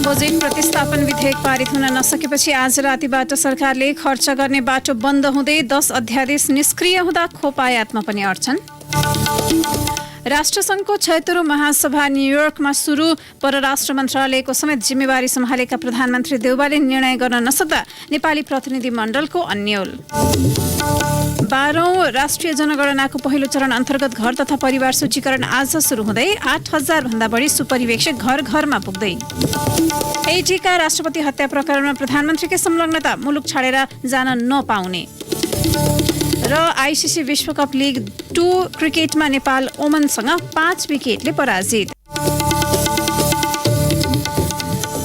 Budget प्रतिस्थापन विधेयक पारित हुन नसकेपछि आज रातिबाट सरकारले खर्च गर्ने बाटो बन्द हुँदै 10 अध्यादेश निष्क्रिय हुँदा खोप आयातमा पनि अड्चन। राष्ट्रसङ्घको 76औं महासभा न्युयोर्कमा सुरु। परराष्ट्र मन्त्रालयको समेत जिम्मेवारी सम्हालेका प्रधानमन्त्री देउवाले निर्णय गर्न नसक्दा नेपाली प्रतिनिधि मण्डलको अन्यल। 12औं राष्ट्रिय जनगणनाको पहिलो चरण अन्तर्गत घर तथा परिवार सूचीकरण आज सुरु हुँदै 8000 भन्दा बढी सुपरिवेक्षक घर घरमा पुग्दै। हेइटीका राष्ट्रपति हत्या प्रकरणमा प्रधानमन्त्रीकै संलग्नता, मुलुक छाडेर जान नपाउने। र आइसिसी विश्वकप लिग 2 क्रिकेटमा नेपाल ओमनसँग 5 विकेटले पराजित।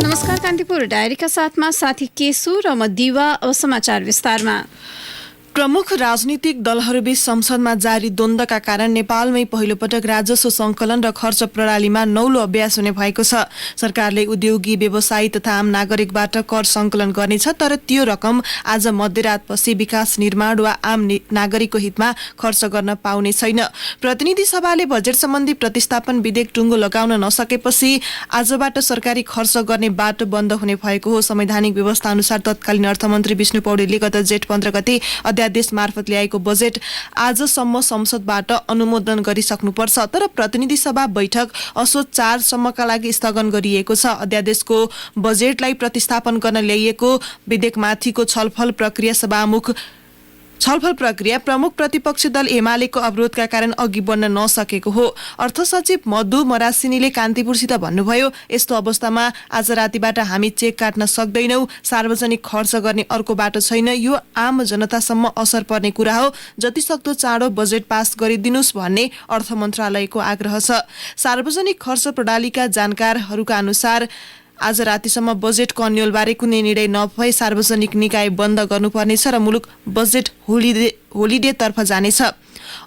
नमस्कार, कान्तिपुर डायरीका साथमा साथी केसु र म दिवा। अब समाचार विस्तारमा। प्रमुख राजनीतिक दलहरूबीच संसदमा जारी द्वन्द्वका कारण नेपालमै पहिलो पटक राजस्व संकलन र खर्च प्रणालीमा नौलो अभ्यास हुने भएको छ। सरकारले उद्योगी, व्यवसायी तथा आम नागरिकबाट कर संकलन गर्नेछ, तर त्यो रकम आज मध्यरातपछि विकास, निर्माण वा आम नागरिकको हितमा खर्च गर्न पाउने छैन। प्रतिनिधि सभाले बजेट सम्बन्धी प्रतिस्थापन विधेयक टुङ्गो लगाउन नसकेपछि आजबाट सरकारी खर्च गर्ने बाटो बन्द हुने भएको हो। संवैधानिक व्यवस्था अनुसार तत्कालीन अर्थमन्त्री विष्णु पौडेलले गत जेठ 15 गते अध्यादेश मार्फत ल्याएको बजेट आजसम्म संसदबाट अनुमोदन गरिसक्नुपर्छ, तर प्रतिनिधि सभा बैठक असोज 4 सम्मका लागि स्थगन गरिएको छ। अध्यादेशको बजेटलाई प्रतिस्थापन गर्न ल्याइएको विधेयकमाथिको छलफल प्रक्रिया प्रमुख प्रतिपक्षी दल एमालेको अवरोधका कारण अघि बढ्न नसकेको हो। अर्थ सचिव मधु मरासिनीले कान्तिपुरसित भन्नुभयो, यस्तो अवस्थामा आज रातिबाट हामी चेक काट्न सक्दैनौं। सार्वजनिक खर्च गर्ने अर्को बाटो छैन। यो आम जनतासम्म असर पर्ने कुरा हो। जतिसक्दो चाँडो बजेट पास गरिदिनुस् भन्ने अर्थ मन्त्रालयको आग्रह छ। सार्वजनिक खर्च प्रणालीका जानकारहरूका अनुसार आज रातिसम्म बजेटको अन्यलबारे कुनै निर्णय नभए सार्वजनिक निकाय बन्द गर्नुपर्नेछ र मुलुक बजेट होलिडेतर्फ जानेछ।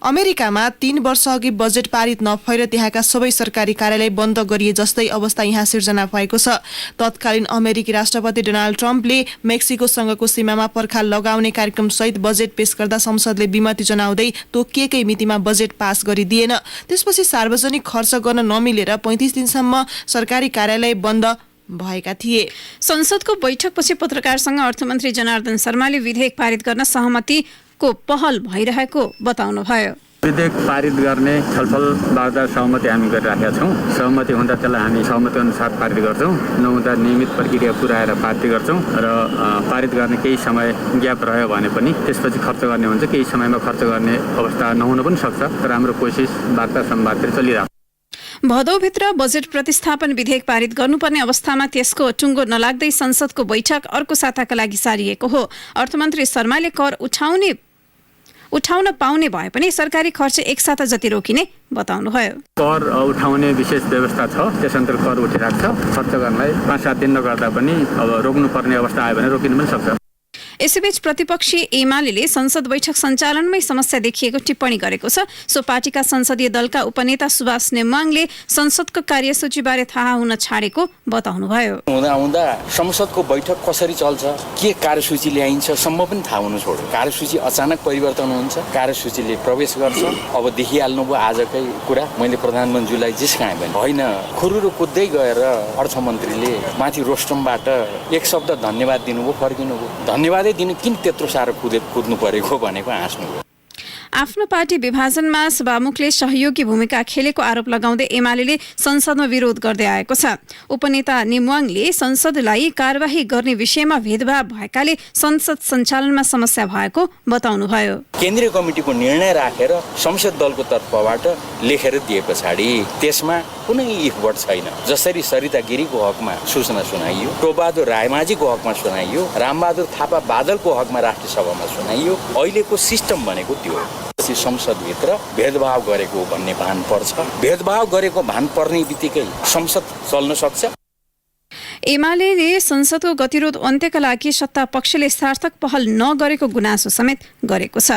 अमेरिकामा 3 वर्ष अघि बजेट पारित नभएर त्यहाँका सबै सरकारी कार्यालय बन्द गरिए जस्तै अवस्था यहाँ सिर्जना भएको छ। तत्कालीन अमेरिकी राष्ट्रपति डोनाल्ड ट्रम्पले मेक्सिकोसँगको सीमामा पर्खाल लगाउने कार्यक्रम सहित बजेट पेश गर्दा संसदले विमति जनाउँदै तोकिएकै मितिमा बजेट पास गरिदिएन। त्यसपछि सार्वजनिक खर्च गर्न नमिलेर 35 दिनसम्म सरकारी कार्यालय बन्द भएका थिए। संसदको बैठकपछि पत्रकारसँग अर्थमन्त्री जनार्दन शर्माले विधेयक पारित गर्न सहमतिको पहल भइरहेको बताउनुभयो। विधेयक पारित गर्ने छलफलबाट सहमति हामी गरिराखेका छौँ। सहमति हुँदा त्यसलाई हामी सहमति अनुसार पारित गर्छौँ, नहुँदा नियमित प्रक्रिया पुऱ्याएर पारित गर्छौँ र पारित गर्ने केही समय ग्याप रह्यो भने पनि त्यसपछि खर्च गर्ने हुन्छ। केही समयमा खर्च गर्ने अवस्था नहुन पनि सक्छ, तर हाम्रो कोसिस वार्ता संवादतिर चलिरहेको। भदौभित्र बजेट प्रतिस्थापन विधेयक पारित गर्नुपर्ने अवस्थामा त्यसको टुङ्गो नलाग्दै संसदको बैठक अर्को साताका लागि सारिएको हो। अर्थमन्त्री शर्माले कर उठाउन पाउने भए पनि सरकारी खर्च एकसाथ जति रोकिने बताउनुभयो। कर उठाउने विशेष व्यवस्था छ, त्यस अन्तर्गत कर उठिरहेको छ। खर्च गर्नलाई 5-7 दिन नगर्दा पनि अब रोक्नुपर्ने अवस्था आयो भने रोकिनु पनि सक्छ। यसैबीच प्रतिपक्षी एमाले संसद बैठक सञ्चालनमै समस्या देखिएको टिप्पणी गरेको छ। सो पार्टीका संसदीय दलका उपनेता सुभाष नेमाङले संसदको कार्यसूचीबारे थाहा हुन छाडेको बताउनुभयो। हुँदा संसदको बैठक कसरी चल्छ, के कार्यसूची ल्याइन्छ सम्म पनि थाहा हुनु छोड्यो। कार्यसूची अचानक परिवर्तन हुन्छ, कार्यसूचीले प्रवेश गर्छ। अब देखिहाल्नुभयो आजकै कुरा, मैले प्रधानमन्त्रीलाई जिस्काएँ भने होइन, खुरुरु कुद्दै गएर अर्थमन्त्रीले माथि रोस्टमबाट एक शब्द धन्यवाद दिनुभयो, फर्किनुभयो। धन्यवाद दिन किन त्यत्रो साह्रो कुद्नु परेको भनेको हाँस्नु हो। आफ्नो पार्टी विभाजनमा सभामुखले सहयोगी भूमिका खेलेको आरोप लगाउँदै एमाले संसदमा विरोध गर्दै आएको छ। उपनेता नेमुवाङले संसदलाई कार्यवाही गर्ने विषयमा भेदभाव भएकाले संसद सञ्चालनमा समस्या भएको बताउनुभयो। केन्द्रीय कमिटीको निर्णय राखेर संसद दलको तर्फबाट लेखेर दिए पछाडि त्यसमा कुनै इफवर्ट छैन। जसरी सरिता गिरीको हकमा सूचना सुनाइयो, टोबहादुर रायमाझीको हकमा सुनाइयो, रामबहादुर थापा बादलको हकमा राष्ट्रिय सभामा सुनाइयो, अहिलेको सिस्टम भनेको त्यो हो। संसदभित्र भेदभाव गरेको भन्ने भान पर्छ। भेदभाव गरेको भान पर्ने बित्तिकै संसद चल्न सक्छ। एमाले संसदको गतिरोध अन्त्यका लागि सत्ता पक्षले सार्थक पहल नगरेको गुनासो समेत गरेको छ।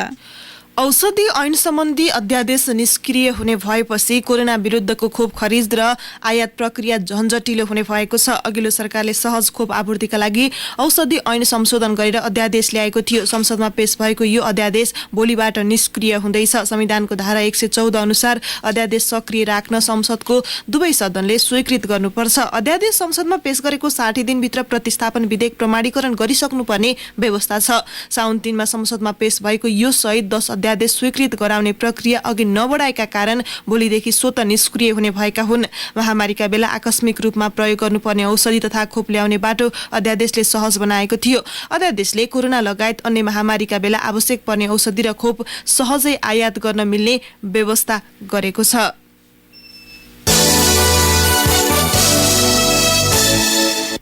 औषधि ऐन सम्बन्धी अध्यादेश निष्क्रिय हुने भएपछि कोरोना विरुद्धको खोप खरिद र आयात प्रक्रिया झन्झटिलो हुने भएको छ। अघिल्लो सरकारले सहज खोप आपूर्तिका लागि औषधि ऐन संशोधन गरेर अध्यादेश ल्याएको थियो। संसदमा पेश भएको यो अध्यादेश भोलिबाट निष्क्रिय हुँदैछ। संविधानको धारा 114 अनुसार अध्यादेश सक्रिय राख्न संसदको दुवै सदनले स्वीकृत गर्नुपर्छ। अध्यादेश संसदमा पेश गरेको 60 दिनभित्र प्रतिस्थापन विधेयक प्रमाणीकरण गरिसक्नुपर्ने व्यवस्था छ। साउन 3 मा संसदमा पेश भएको यो सहित 10 अध्यादेश स्वीकृत गराउने प्रक्रिया अघि नबढाएका कारण भोलिदेखि स्वतः निष्क्रिय हुने भएका हुन्। महामारीका बेला आकस्मिक रूपमा प्रयोग गर्नुपर्ने औषधि तथा खोप ल्याउने बाटो अध्यादेशले सहज बनाएको थियो। अध्यादेशले कोरोना लगायत अन्य महामारीका बेला आवश्यक पर्ने औषधि र खोप सहजै आयात गर्न मिल्ने व्यवस्था गरेको छ।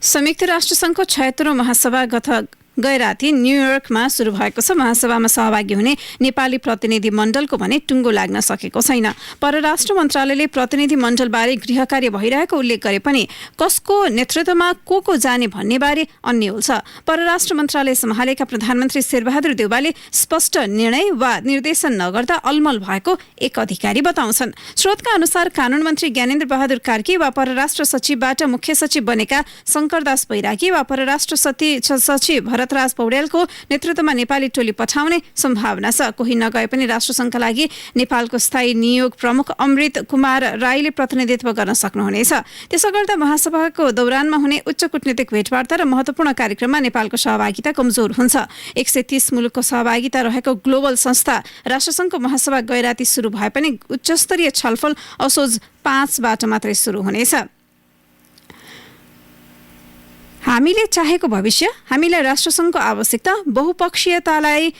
संयुक्त राष्ट्रसङ्घको 76औं महासभा गए राति न्युयोर्कमा सुरु भएको छ। महासभामा सहभागी हुने नेपाली प्रतिनिधि मण्डलको भने टुङ्गो लाग्न सकेको छैन। परराष्ट्र मन्त्रालयले प्रतिनिधि मण्डलबारे गृह कार्य भइरहेको उल्लेख गरे पनि कसको नेतृत्वमा को जाने भन्ने बारे अन्यल छ। परराष्ट्र मन्त्रालय सम्हालेका प्रधानमन्त्री शेरबहादुर देउवाले स्पष्ट निर्णय वा निर्देशन नगर्दा अलमल भएको एक अधिकारी बताउँछन्। स्रोतका अनुसार कानून मन्त्री ज्ञानेन्द्र बहादुर कार्की वा परराष्ट्र सचिवबाट मुख्य सचिव बनेका शंकरदास बैरागी वा परराष्ट्र सचिव भरतराज पौडेलको नेतृत्वमा नेपाली टोली पठाउने सम्भावना छ। कोही नगए पनि राष्ट्रसङ्घका लागि नेपालको स्थायी नियोग प्रमुख अमृत कुमार राईले प्रतिनिधित्व गर्न सक्नुहुनेछ। त्यसो गर्दा महासभाको दौरानमा हुने उच्च कूटनीतिक भेटवार्ता र महत्वपूर्ण कार्यक्रममा नेपालको सहभागिता कमजोर हुन्छ। 130 मुलुकको सहभागिता रहेको ग्लोबल संस्था राष्ट्रसङ्घको महासभा गए राति सुरु भए पनि उच्चस्तरीय छलफल असोज 5 बाट मात्रै सुरु हुनेछ। हामीले चाहेको भविष्य, हामीलाई राष्ट्रसङ्घको आवश्यकता, बहुपक्षीयतालाई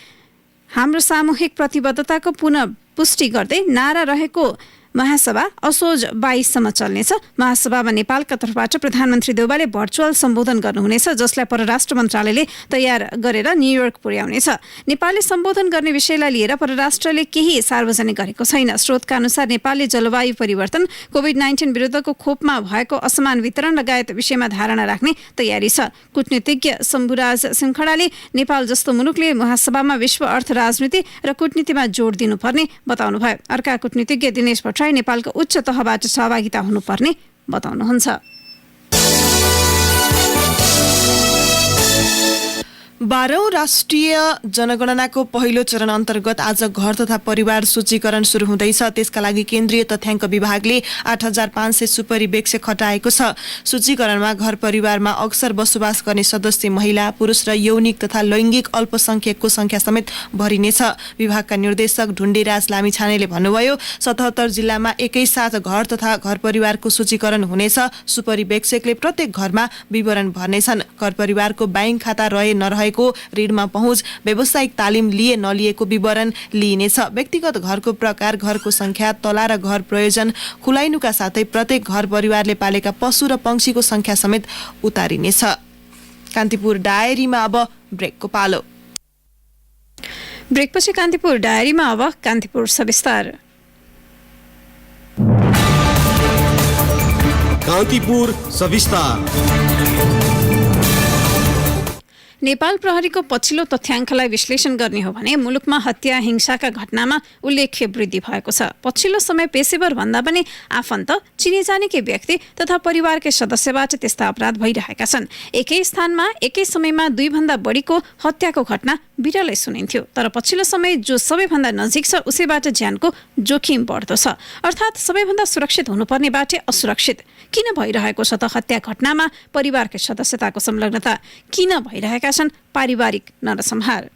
हाम्रो सामूहिक प्रतिबद्धताको पुनः पुष्टि गर्दै नारा रहेको महासभा असोज 22 सम्म चल्नेछ। महासभामा नेपालका तर्फबाट प्रधानमन्त्री देउवाले भर्चुअल सम्बोधन गर्नुहुनेछ, जसलाई परराष्ट्र मन्त्रालयले तयार गरेर न्युयोर्क पुर्याउनेछ। नेपालले सम्बोधन गर्ने विषयलाई लिएर परराष्ट्रले केही सार्वजनिक गरेको छैन। स्रोतका अनुसार नेपालले जलवायु परिवर्तन, कोभिड-19 विरुद्धको खोपमा भएको असमान वितरण लगायत विषयमा धारणा राख्ने तयारी छ। कूटनीतिज्ञ शम्भुराज सिंखडाले नेपाल जस्तो मुलुकले महासभामा विश्व अर्थ राजनीति र कूटनीतिमा जोड दिनुपर्ने बताउनुभयो। अर्का कूटनीतिज्ञ दिनेश भट्टराई नेपालको उच्च तहबाट सहभागिता हुनुपर्ने बताउनुहुन्छ। 12औं राष्ट्रिय जनगणनाको पहिलो चरण अन्तर्गत आज घर तथा परिवार सूचीकरण सुरु हुँदैछ। त्यसका लागि केन्द्रीय तथ्याङ्क विभागले 8500 सुपरिवेक्षक खटाएको छ। सूचीकरणमा घर परिवारमा अक्सर बसोबास गर्ने सदस्य महिला, पुरुष र यौनिक तथा लैङ्गिक अल्पसंख्यकको संख्या समेत भरिनेछ। विभागका निर्देशक ढुण्डेराज लामिछानेले भन्नुभयो, 77 जिल्लामा एकैसाथ घर तथा घर परिवारको सूचीकरण हुनेछ। सुपरिवेक्षकले प्रत्येक घरमा विवरण भर्नेछन्। घर परिवारको ब्याङ्क खाता रहे नरहे ऋणमा पहुँच, व्यावसायिक तालिम लिए नलिएको विवरण लिइनेछ। व्यक्तिगत घरको प्रकार, घरको संख्या, तला र घर प्रयोजन खुलाइनुका साथै प्रत्येक घर परिवारले पालेका पशु र पंक्षीको संख्या समेत उतारिनेछ। कान्तिपुर डायरीमा अब ब्रेकको पालो। ब्रेकपछि कान्तिपुर डायरीमा अब कान्तिपुर सविस्तार। कान्तिपुर सविस्तार। नेपाल प्रहरीको पछिल्लो तथ्याङ्कलाई विश्लेषण गर्ने हो भने मुलुकमा हत्या हिंसाका घटनामा उल्लेख्य वृद्धि भएको छ। पछिल्लो समय पेशेवर भन्दा पनि आफन्त, चिने जानेकै व्यक्ति तथा परिवारकै सदस्यबाट त्यस्ता अपराध भइरहेका छन्। एकै स्थानमा एकै समयमा 2 भन्दा बढीको हत्याको घटना बिरलै सुनिन्थ्यो। तर पछिल्लो समय जो सबैभन्दा नजिक छ उसैबाट ज्यानको जोखिम बढ्दो छ। अर्थात् सबैभन्दा सुरक्षित हुनुपर्ने बाटे असुरक्षित किन भइरहेको छ त हत्या घटनामा परिवारकै सदस्यताको संलग्नता किन भइरहेका छन् पारिवारिक नरसंहार।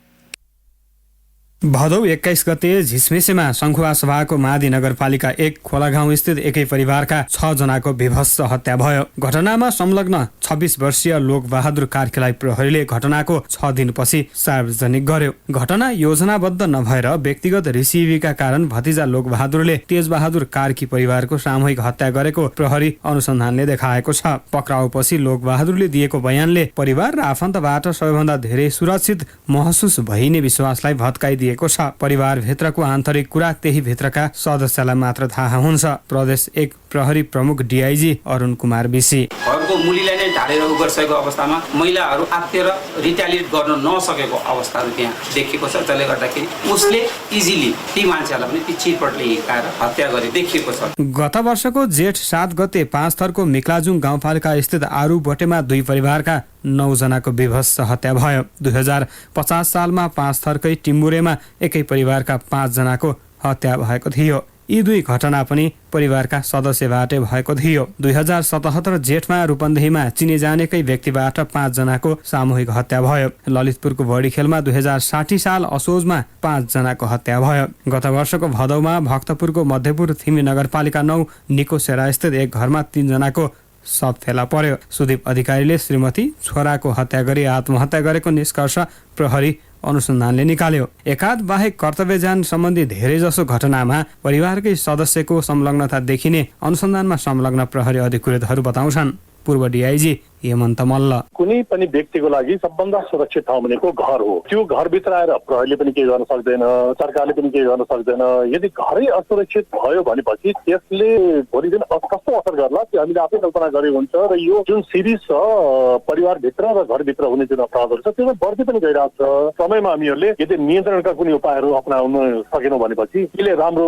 भदौ 21 गते झिसमिसेमा सङ्खुवा सभाको मादी नगरपालिका 1 खोलागाउँ स्थित एकै परिवारका 6 जनाको विभत्स हत्या भयो। घटनामा संलग्न 26 वर्षीय लोकबहादुर कार्कीलाई प्रहरीले घटनाको 6 दिनपछि सार्वजनिक गर्यो। घटना योजनाबद्ध नभएर व्यक्तिगत रिसिभीका कारण भतिजा लोकबहादुरले तेजबहादुर कार्की परिवारको सामूहिक हत्या गरेको प्रहरी अनुसन्धानले देखाएको छ। पक्राउपछि लोकबहादुरले दिएको बयानले परिवार र आफन्तबाट सबैभन्दा धेरै सुरक्षित महसुस भइने विश्वासलाई भत्काइदिए छ। परिवार भित्रको आन्तरिक कुरा त्यही भित्रका सदस्यलाई मात्र थाहा हुन्छ। प्रदेश 1 प्रहरी प्रमुख डिआइजी अरुण कुमार बिसी। घरको मुलीलाई नै ढालेर गरिसकेको अवस्थामा महिलाहरू आत्तिएर रिटालिएट गर्न नसकेको अवस्थाहरू त्यहाँ देखिएको छ, जसले गर्दाखेरि उसले इजिली ती मान्छेहरूलाई पनि ती चिरपटले हिर्काएर हत्या गरे देखिएको छ। गत वर्षको जेठ 7 गते 5 थरको मिक्लाजुङ गाउँपालिका स्थित आरू बटेमा 2 परिवारका 9 जनाको विभत्स हत्या भयो। 2050 सालमा 5 थरकै टिम्बुरेमा एकै परिवारका 5 जनाको हत्या भएको थियो। यी 2 घटना पनि परिवारका सदस्यबाटै भएको थियो। 2077 जेठमा रूपन्देहीमा चिने जानेकै व्यक्तिबाट 5 जनाको सामूहिक हत्या भयो। ललितपुरको बडीखेलमा 2060 साल असोजमा 5 जनाको हत्या भयो। गत वर्षको भदौमा भक्तपुरको मध्यपुर थिमी नगरपालिका 9 निकोसेरा स्थित एक घरमा 3 जनाको शव फेला पर्यो। सुदीप अधिकारीले श्रीमती छोराको हत्या गरी आत्महत्या गरेको निष्कर्ष प्रहरी अनुसन्धानले निकाल्यो। एकाध बाहेक कर्तव्यजान सम्बन्धी धेरैजसो घटनामा परिवारकै सदस्यको संलग्नता देखिने अनुसन्धानमा संलग्न प्रहरी अधिकृतहरू बताउँछन्। पूर्व डिआइजी हेमन्त मल्ल, कुनै पनि व्यक्तिको लागि सबभन्दा सुरक्षित ठाउँ भनेको घर हो। त्यो घरभित्र आएर प्रहरीले पनि केही गर्न सक्दैन, सरकारले पनि केही गर्न सक्दैन। यदि घरै असुरक्षित भयो भनेपछि त्यसले भोलि दिन कस्तो असर गर्ला त्यो हामीले आफै कल्पना गरेको हुन्छ। र यो जुन सिरिज छ परिवारभित्र र घरभित्र हुने जुन अपराधहरू छ त्यो बढ्दै पनि गइरहेको छ। समयमा हामीहरूले यदि नियन्त्रणका कुनै उपायहरू अपनाउन सकेनौँ भनेपछि यसले राम्रो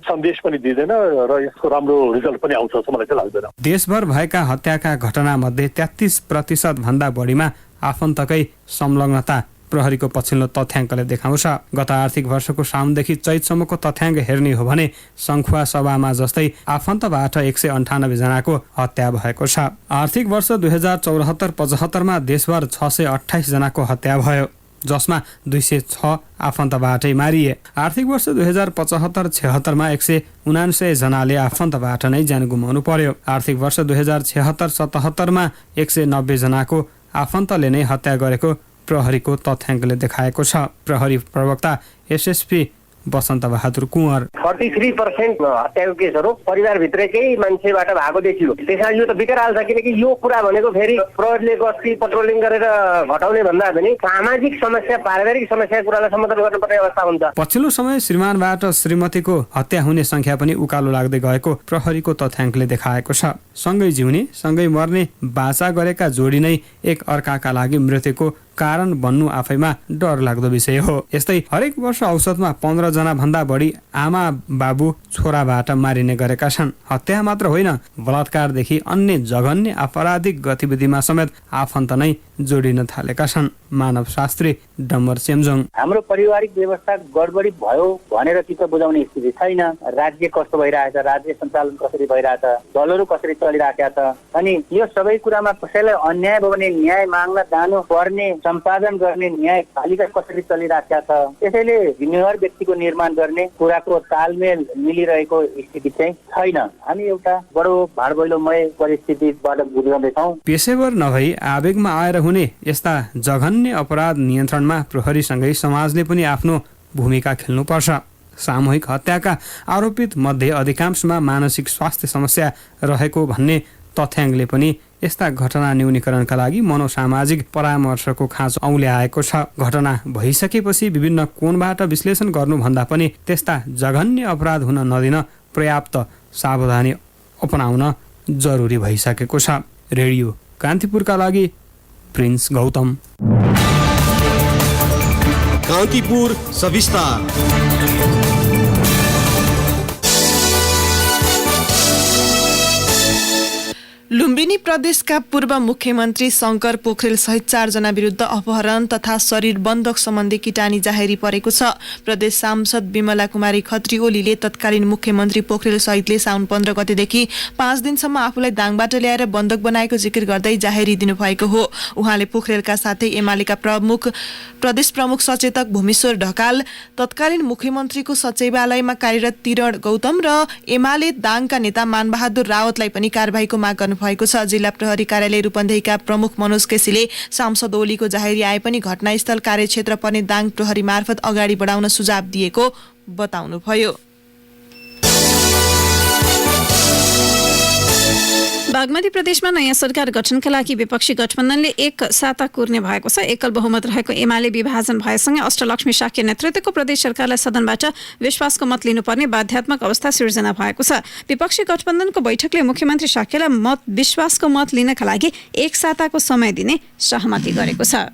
सन्देश पनि दिँदैन र यसको राम्रो रिजल्ट पनि आउँछ जस्तो मलाई चाहिँ लाग्दैन। देशभर भएका हत्याका घटनामध्ये 33% भन्दा बढीमा आफन्तकै संलग्नता प्रहरीको पछिल्लो तथ्याङ्कले देखाउँछ। गत आर्थिक वर्षको साउनदेखि चैतसम्मको तथ्याङ्क हेर्ने हो भने सङ्खुवा सभामा जस्तै आफन्तबाट 198 जनाको हत्या भएको छ। आर्थिक वर्ष 2074-75 मा देशभर 628 जनाको हत्या भयो, जसमा 206 आफन्तबाटै मारिए। आर्थिक वर्ष 2075-76 मा 179 जनाले आफन्तबाट नै ज्यान गुमाउनु पर्यो। आर्थिक वर्ष 2076-77 मा 190 जनाको आफन्तले नै हत्या गरेको प्रहरीको तथ्याङ्कले देखाएको छ। प्रहरी प्रवक्ता एसएसपी बसन्त बहादुर कुँवर, 33% हत्याको केसहरू परिवारभित्रकै मान्छेबाट भएको देखियो। त्यसैले यो त बिकर हाल्छ, किनकि यो कुरा भनेको फेरि प्रहरीले गस्ती पेट्रोलिङ गरेर घटाउने भन्दा पनि सामाजिक समस्या पारिवारिक समस्याको कुरालाई समाधान गर्नुपर्ने अवस्था हुन्छ। पछिल्लो समय श्रीमानबाट श्रीमतीको हत्या हुने संख्या पनि उकालो लाग्दै गएको प्रहरीको तथ्याङ्कले देखाएको छ। सँगै जिउने सँगै मर्ने बाचा गरेका जोडी नै एक अर्काका लागि मृत्युको कारण बन्नु आफैमा डर लाग्दो विषय हो। यस्तै हरेक वर्ष औसतमा 15 जना भन्दा बढी आमा बाबु छोराबाट मारिने गरेका छन्। हत्या मात्र होइन, बलात्कारदेखि अन्य जघन्य आपराधिक गतिविधिमा समेत आफन्त नै जोडिन थालेका छन्। मानवशास्त्री डम्बर चेम्जोङ, हाम्रो पारिवारिक व्यवस्था गडबडी भयो भनेर चित्त बुझाउने स्थिति छैन। राज्य कस्तो भइरहेछ, राज्य सञ्चालन कसरी भइरहेछ, दलहरू कसरी चलिरहेका छ, अनि यो सबै कुरामा कसैलाई अन्याय भयो भने न्याय माग्न जानु पर्ने, सम्पादन गर्ने न्यायपालिका कसरी चलिरहेका छ। त्यसैले जिम्मेवार व्यक्तिको निर्माण गर्ने कुराको तालमेल मिलिरहेको स्थिति चाहिँ छैन। हामी एउटा बडो भाडबैलोमय परिस्थितिबाट गुज्रदैछौँ। पेशेवर नभई आवेगमा आएर हुने यस्ता जघन्य अपराध नियन्त्रणमा प्रहरीसँगै समाजले पनि आफ्नो भूमिका खेल्नुपर्छ। सामूहिक हत्याका आरोपित मध्ये अधिकांशमा मानसिक स्वास्थ्य समस्या रहेको भन्ने तथ्याङ्कले पनि यस्ता घटना न्यूनीकरणका लागि मनोसामाजिक परामर्शको खाँचो औल्याएको छ। घटना भइसकेपछि विभिन्न कोणबाट विश्लेषण गर्नुभन्दा पनि त्यस्ता जघन्य अपराध हुन नदिन पर्याप्त सावधानी अपनाउन जरुरी भइसकेको छ। रेडियो कान्तिपुरका लागि प्रिन्स गौतम। कान्तिपुर सविस्तार। लुम्बिनी प्रदेशका पूर्व मुख्यमन्त्री शङ्कर पोखरेल सहित 4 जना विरुद्ध अपहरण तथा शरीर बन्धक सम्बन्धी किटानी जाहेरी परेको छ। प्रदेश सांसद विमला कुमारी खत्री ओलीले तत्कालीन मुख्यमन्त्री पोखरेल सहितले साउन 15 गतेदेखि 5 दिनसम्म आफूलाई दाङबाट ल्याएर बन्धक बनाएको जिकिर गर्दै जाहेरी दिनुभएको हो। उहाँले पोखरेलका साथै एमालेका प्रदेश प्रमुख सचेतक भूमेश्वर ढकाल, तत्कालीन मुख्यमन्त्रीको सचिवालयमा कार्यरत तिरण गौतम र एमाले दाङका नेता मानबहादुर रावतलाई पनि कारबाहीको माग गर्नुभएको छ। जिल्ला प्रहरी कार्यालय रूपन्देहीका प्रमुख मनोज केसीले सांसद ओलीको जाहेरी आए पनि घटनास्थल कार्यक्षेत्र पर्ने दाङ प्रहरी मार्फत अगाडि बढाउन सुझाव दिएको बताउनुभयो। बागमती प्रदेशमा नयाँ सरकार गठनका लागि विपक्षी गठबन्धनले एक साता कुर्ने भएको छ। एकल बहुमत रहेको एमाले विभाजन भएसँगै अष्टलक्ष्मी शाक्य नेतृत्वको प्रदेश सरकारलाई सदनबाट विश्वासको मत लिनुपर्ने बाध्यात्मक अवस्था सिर्जना भएको छ। विपक्षी गठबन्धनको बैठकले मुख्यमन्त्री शाक्यलाई विश्वासको मत लिनका लागि एक साताको समय दिने सहमति गरेको छ।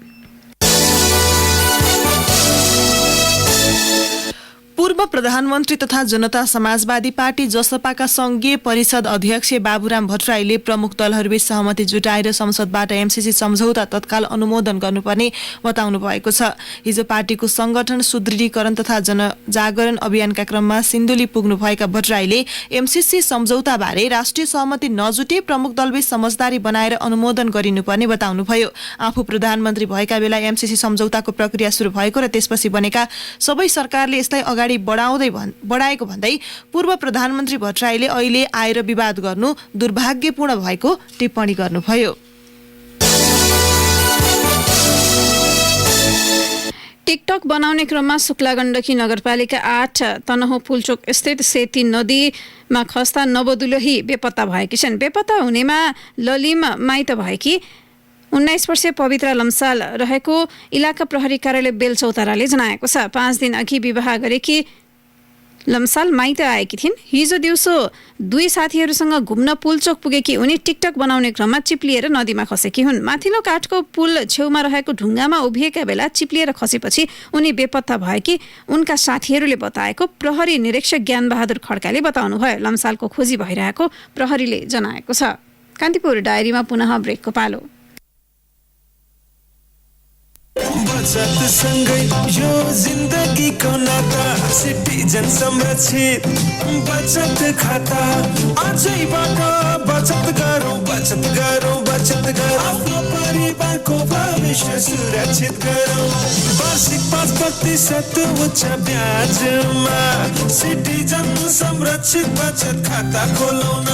पूर्व प्रधानमन्त्री तथा जनता समाजवादी पार्टी जसपाका संघीय परिषद अध्यक्ष बाबुराम भट्टराईले प्रमुख दलहरूबीच सहमति जुटाएर संसदबाट एमसीसी सम्झौता तत्काल अनुमोदन गर्नुपर्ने बताउनु भएको छ। हिजो पार्टीको संगठन सुदृढीकरण तथा जनजागरण अभियानका क्रममा सिन्धुली पुग्नुभएका भट्टराईले एमसीसी सम्झौताबारे राष्ट्रिय सहमति नजुटे प्रमुख दलबीच समझदारी बनाएर अनुमोदन गरिनुपर्ने बताउनुभयो। आफू प्रधानमन्त्री भएका बेला एमसीसी सम्झौताको प्रक्रिया सुरु भएको र त्यसपछि बनेका सबै सरकारले यसलाई अगाडि बढाएको भन्दै पूर्व प्रधानमन्त्री भट्टराईले अहिले आएर विवाद गर्नु दुर्भाग्यपूर्ण भएको टिप्पणी गर्नुभयो। टिकटक बनाउने क्रममा शुक्ला गण्डकी नगरपालिका 8 तनहुँ पुलचोक स्थित सेती नदीमा खस्ता नवदुलही बेपत्ता भएकी छन्। बेपत्ता हुनेमा ललिम माइत भएकी 19 वर्षीय पवित्र लम्साल रहेको इलाका प्रहरी कार्यालय बेलचौताराले जनाएको छ। 5 दिन अघि विवाह गरेकी लम्साल माइत आएकी थिइन्। हिजो दिउँसो 2 साथीहरूसँग घुम्न पुलचोक पुगेकी उनी टिकटक बनाउने क्रममा चिप्लिएर नदीमा खसेकी हुन्। माथिल्लो काठको पुल छेउमा रहेको ढुङ्गामा उभिएका बेला चिप्लिएर खसेपछि उनी बेपत्ता भएकी उनका साथीहरूले बताएको प्रहरी निरीक्षक ज्ञानबहादुर खड्काले बताउनुभयो। लम्सालको खोजी भइरहेको प्रहरीले जनाएको छ। कान्तिपुर डायरीमा पुनः ब्रेकको पालो। बचत सँगै यो जिन्दगीको नाता सिटिजन संरक्षित बचत खाता आजैबाट बचत गरौँ आफ्नो परिवारको भविष्य सुरक्षित गरौँ। वार्षिक 5% उच्च ब्याजमा सिटिजन संरक्षित बचत खाता खोलौँ न।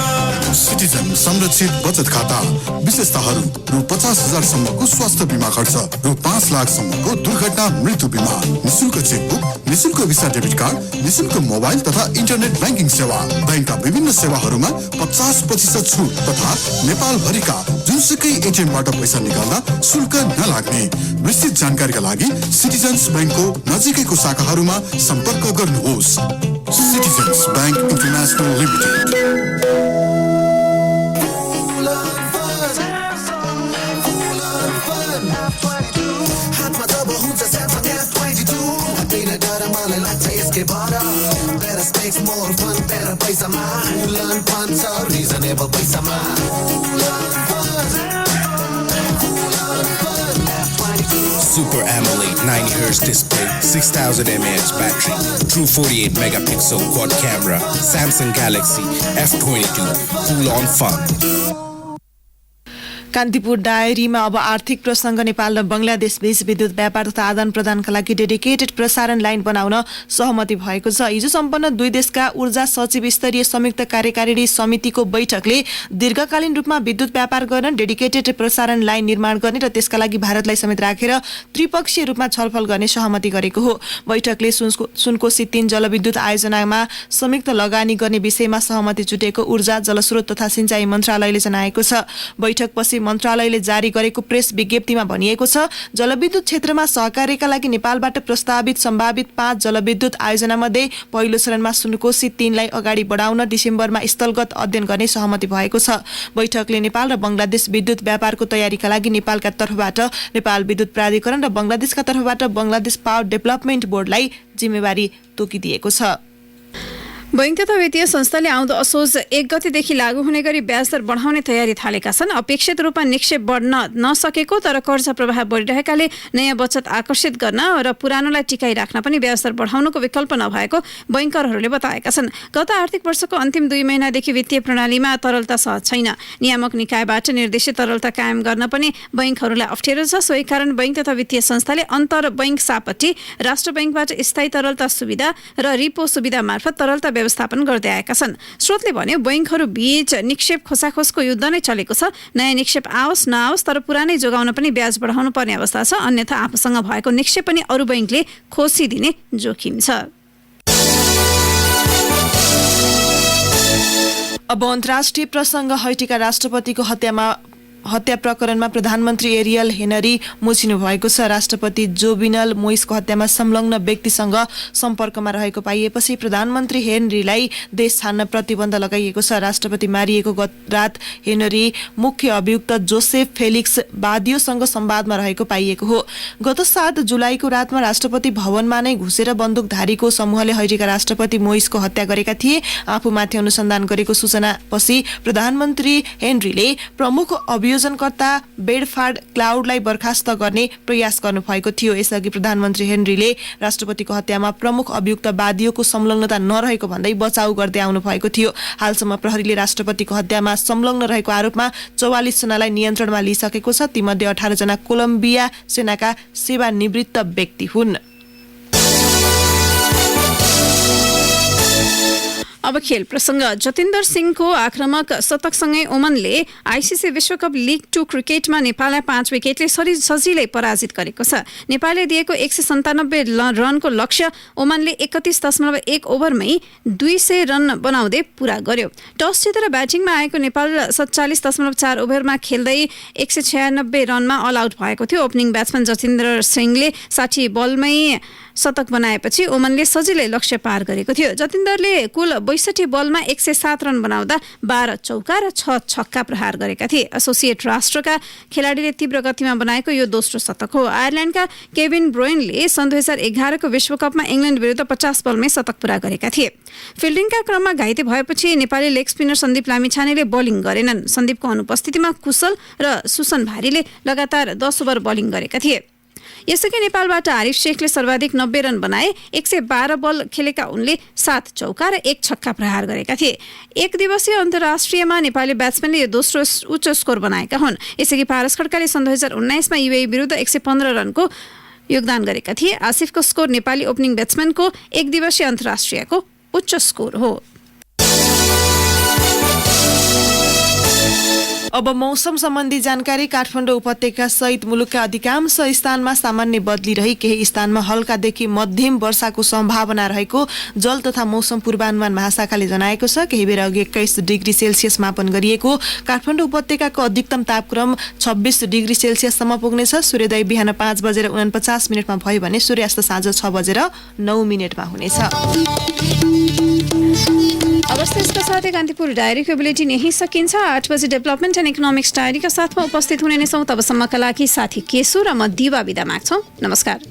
सिटिजन संरक्षित बचत खाता विशेषताहरू रु 50,000 सम्मको स्वास्थ्य बीमा खर्च, रु 5 लाख सम्मको दुर्घटना मृत्यु बीमा, निशुल्क चेकबुक, निशुल्क भिसा डेबिट कार्ड, निशुल्क मोबाइल तथा इन्टरनेट ब्याङ्किङ सेवा, बैंकका विभिन्न सेवाहरूमा 50% छुट तथा नेपाल भरिका जुनसुकै एटिएमबाट पैसा निकाल्दा शुल्क नलाग्ने। विस्तृत जानकारीका लागि सिटिजन्स बैंकको नजिकैको शाखाहरूमा सम्पर्क गर्नुहोस्। Citizens bank international limited. Super AMOLED 9Hz display, 6000 mAh battery, true 48 megapixel quad camera, Samsung Galaxy F22, cool on fun. Kantipur डायरीमा अब आर्थिक प्रसङ्ग। नेपाल र बंगलादेश बीच विद्युत व्यापार तथा आदान प्रदानका लागि डेडिकेटेड प्रसारण लाइन बनाउन सहमति भएको छ। हिजो सम्पन्न दुई देशका ऊर्जा सचिव स्तरीय संयुक्त कार्यकारिणी समितिको बैठकले दीर्घकालीन रूपमा विद्युत व्यापार गर्न डेडिकेटेड प्रसारण लाइन निर्माण गर्ने र त्यसका लागि भारतलाई समेत राखेर त्रिपक्षीय रूपमा छलफल गर्ने सहमति गरेको हो। बैठकले सुनकोशी 3 जलविद्युत आयोजनामा संयुक्त लगानी गर्ने विषयमा सहमति जुटेको ऊर्जा जलस्रोत तथा सिंचाई मन्त्रालयले जनाएको छ। बैठकपछि मन्त्रालयले जारी गरेको प्रेस विज्ञप्तिमा भनिएको छ, जलविद्युत क्षेत्रमा सहकार्यका लागि नेपालबाट प्रस्तावित सम्भावित 5 जलविद्युत आयोजनामध्ये पहिलो चरणमा सुनकोशी 3 लाई अगाडि बढाउन डिसेम्बरमा स्थलगत अध्ययन गर्ने सहमति भएको छ। बैठकले नेपाल र बंगलादेश विद्युत व्यापारको तयारीका लागि नेपालका तर्फबाट नेपाल विद्युत प्राधिकरण र बंगलादेशका तर्फबाट बंगलादेश पावर डेभलपमेन्ट बोर्डलाई जिम्मेवारी तोकिदिएको छ। बैंक तथा वित्तीय संस्थाले आउँदो असोज 1 गतेदेखि लागू हुने गरी ब्याज दर बढाउने तयारी थालेका छन्। अपेक्षित रूपमा निक्षेप बढ्न नसकेको तर कर्जा प्रवाह बढिरहेकाले नयाँ बचत आकर्षित गर्न र पुरानोलाई टिकाइराख्न पनि ब्याज दर बढाउनुको विकल्प नभएको बैंकरहरूले बताएका छन्। गत आर्थिक वर्षको अन्तिम 2 महिनादेखि वित्तीय प्रणालीमा तरलता सहज छैन। नियामक निकायबाट निर्देशित तरलता कायम गर्न पनि बैंकहरूलाई अप्ठ्यारो छ। सोही कारण बैंक तथा वित्तीय संस्थाले अन्तर बैंक सापट्टि राष्ट्र बैंकबाट स्थायी तरलता सुविधा र रिपो सुविधा मार्फत तरलता व्यवस्थापन गर्दै आएका छन्। स्रोतले भन्यो, बैंकहरू बीच निक्षेप खोसाखोसको युद्ध नै चलेको छ। नयाँ निक्षेप आओस् नआओस् तर पुरानै जोगाउन पनि ब्याज बढाउनु पर्ने अवस्था छ। अन्यथा आफूसँग भएको निक्षेप पनि अरू बैंकले खोसिदिने जोखिम छ। अब अन्तर्राष्ट्रिय प्रसङ्ग हैटीका राष्ट्रपतिको हत्या प्रकरणमा प्रधानमन्त्री एरियल हेनरी मुछिनु भएको छ। राष्ट्रपति जोबिनल मोइसको हत्यामा संलग्न व्यक्तिसँग सम्पर्कमा रहेको पाइएपछि प्रधानमन्त्री हेनरीलाई देश छाड्न प्रतिबन्ध लगाइएको छ। राष्ट्रपति मारिएको गत रात हेनरी मुख्य अभियुक्त जोसेफ फेलिक्स बादियोसँग संवादमा रहेको पाइएको हो। गत 7 जुलाईको रातमा राष्ट्रपति भवनमा नै घुसेर बन्दुकधारीको समूहले हैटीका राष्ट्रपति मोइसको हत्या गरेका थिए। आफूमाथि अनुसन्धान गरेको सूचनापछि प्रधानमन्त्री हेनरीले प्रमुख संयोजनकर्ता बेडफार्ड क्लाउडलाई बर्खास्त गर्ने प्रयास गर्नुभएको थियो। यसअघि प्रधानमन्त्री हेनरीले राष्ट्रपतिको हत्यामा प्रमुख अभियुक्त बादियोको संलग्नता नरहेको भन्दै बचाउ गर्दै आउनु भएको थियो। हालसम्म प्रहरीले राष्ट्रपतिको हत्यामा संलग्न रहेको आरोपमा 44 जनालाई नियन्त्रणमा लिइसकेको छ। तीमध्ये 18 जना कोलम्बिया सेनाका सेवानिवृत्त व्यक्ति हुन्। अब खेल प्रसङ्ग। जतिन्दर सिंहको आक्रामक शतकसँगै ओमनले आइसिसी विश्वकप लिग 2 क्रिकेटमा नेपाललाई 5 विकेटले सजिलै पराजित गरेको छ। नेपालले दिएको 197 रनको लक्ष्य ओमनले 31.1 ओभरमै 200 रन बनाउँदै पूरा गर्यो। टस जितेर ब्याटिङमा आएको नेपाल 47.4 ओभरमा खेल्दै 196 रनमा अल आउट भएको थियो। ओपनिङ ब्याट्सम्यान जतिन्दर सिंहले 60 बलमै शतक बनाएपछि ओमनले सजिलै लक्ष्य पार गरेको थियो। जतिन्दरले कुल 62 बलमा 107 रन बनाउँदा 12 चौका र 6 छक्का प्रहार गरेका थिए। एसोसिएट राष्ट्रका खेलाडीले तीव्र गतिमा बनाएको यो दोस्रो शतक हो। आयरल्यान्डका केभिन ब्रोइनले सन् 2011 को विश्वकपमा इङ्ल्यान्ड विरुद्ध 50 बलमै शतक पूरा गरेका थिए। फिल्डिङका क्रममा घाइते भएपछि नेपाली लेग स्पिनर सन्दीप लामिछानेले बलिङ गरेनन्। सन्दीपको अनुपस्थितिमा कुशल र सुसन भारीले लगातार 10 ओभर बलिङ गरेका थिए। यसअघि नेपालबाट आरिफ शेखले सर्वाधिक 90 रन बनाए। 112 बल खेलेका उनले 7 चौका र 1 छक्का प्रहार गरेका थिए। एक दिवसीय अन्तर्राष्ट्रियमा नेपाली ब्याट्सम्यानले यो दोस्रो उच्च स्कोर बनाएका हुन्। यसअघि पारस खड्काले सन् 2019 मा युएई विरुद्ध 115 रनको योगदान गरेका थिए। आसिफको स्कोर नेपाली ओपनिङ ब्याट्सम्यानको एक दिवसीय अन्तर्राष्ट्रियको उच्च स्कोर हो। अब मौसम सम्बन्धी जानकारी। काठमाडौँ उपत्यका सहित मुलुकका अधिकांश स्थानमा सामान्य बदली रही केही स्थानमा हल्कादेखि मध्यम वर्षाको सम्भावना रहेको जल तथा मौसम पूर्वानुमान महाशाखाले जनाएको छ। केही बेर अघि 21 डिग्री सेल्सियस मापन गरिएको काठमाडौँ उपत्यकाको अधिकतम तापक्रम 26 डिग्री सेल्सियससम्म पुग्नेछ। सूर्योदय बिहान 5:49 भयो भने सूर्यास्त साँझ 6:09 हुनेछ। अवस्था यसका साथै कान्तिपुर डायरीको बुलेटिन यही सकिन्छ। 8 बजे डेभलपमेन्ट एन्ड इकोनोमिक्स डायरीका साथमा उपस्थित हुने नै छौँ। तबसम्मका लागि साथी केशु र म दिवा बिदा माग्छौँ। नमस्कार।